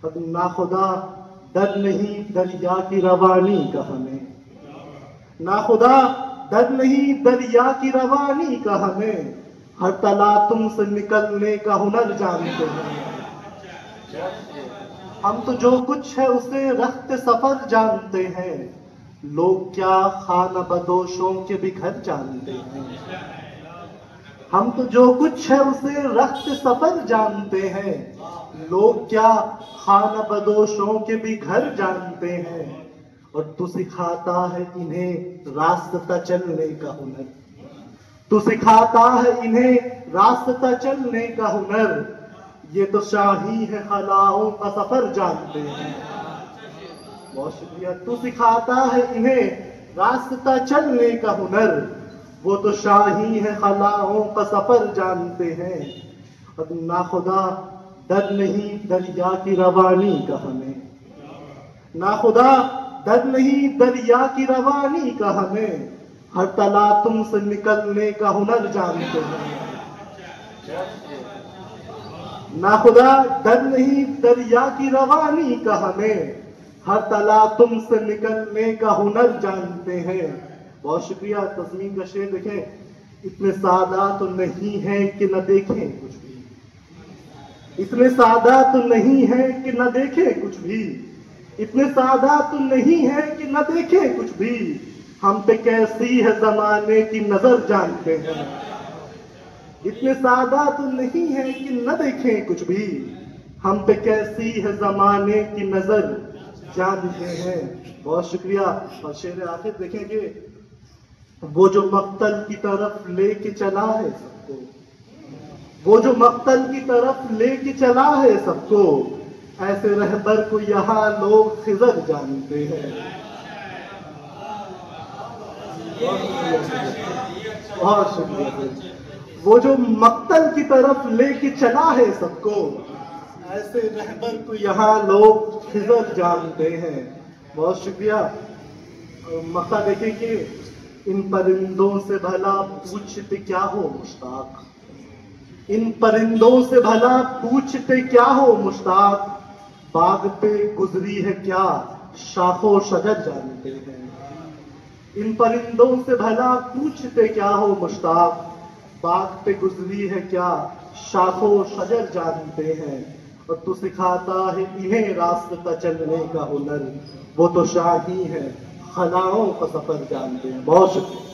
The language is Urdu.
ناخدا در نہیں دریا کی روانی کا ہمیں، ناخدا در نہیں دریا کی روانی کا ہمیں، ہر تلاطم سے نکلنے کا ہنر جانتے ہیں۔ ہم تو جو کچھ ہے اسے رخت سفر جانتے ہیں، لوگ کیا خانہ بدوشوں کے بھی گھر جانتے ہیں۔ ہم تو جو کچھ ہے اسے رخت سفر جانتے ہیں، لوگ کیا خانہ بدوشوں کے بھی گھر جانتے ہیں، اور تو سکھاتا ہے انہیں راستہ چلنے کا ہنر، تو سکھاتا ہے انہیں راستہ چلنے کا ہنر، یہ تو شاہی ہے خلاؤں کا سفر جانتے ہیں۔ بہت شکریہ۔ تو سکھاتا ہے انہیں راستہ چلنے کا ہنر، وہ تو شاہی ہے خلاؤں کا سفر جانتے ہیں، اور ناخدا در نہیں دریا کی روانی کا ہمیں، ناخدا در نہیں دریا کی روانی کا ہمیں، ہر تلاطم سے نکلنے کا ہنر جانتے ہیں۔ ناخدا در نہیں دریا کی روانی کا ہمیں، ہر تلاطم سے نکلنے کا ہنر جانتے ہیں۔ بہت شکریہ۔ تسمیم کا شعر دیکھیں، اتنے سادہ تو نہیں ہے کہ نہ دیکھیں کچھ بھی، اتنے سادہ تو نہیں ہے کہ نہ دیکھیں کچھ بھی، اتنے سادہ تو نہیں ہے کہ نہ دیکھیں کچھ بھی، ہم پہ کیسی ہے زمانے کی نظر جانتے ہیں۔ اتنے سادہ تو نہیں ہے کہ نہ دیکھیں کچھ بھی، ہم پہ کیسی ہے زمانے کی نظر جانتے ہیں۔ بہت شکریہ۔ اور شعر آخر دیکھیں کہ وہ جو مقتل کی طرف لے کے چلا ہے سب کو، وہ جو مقتل کی طرف لے کے چلا ہے سب کو، ایسے رہبر کو یہاں لوگ خضر جانتے ہیں۔ بہت شکریہ۔ وہ جو مقتل کی طرف لے کے چلا ہے سب کو، ایسے رہبر کو یہاں لوگ خضر جانتے ہیں۔ بہت شکریہ۔ مقطع دیکھیں کہ ان پرندوں سے بھلا پوچھتے کیا ہو مشتاق، ان پرندوں سے بھلا پوچھتے کیا ہو مشتاق، باغ پہ گزری ہے کیا شاخ و شجر جانتے ہیں۔ ان پرندوں سے بھلا پوچھتے کیا ہو مشتاق، باغ پہ گزری ہے کیا شاخ و شجر جانتے ہیں، اور تو سکھاتا ہے انہیں راستہ چلنے کا ہنر، وہ تو شاہی ہے خلاؤں کا سفر جانتے ہیں۔ بہت شکریہ۔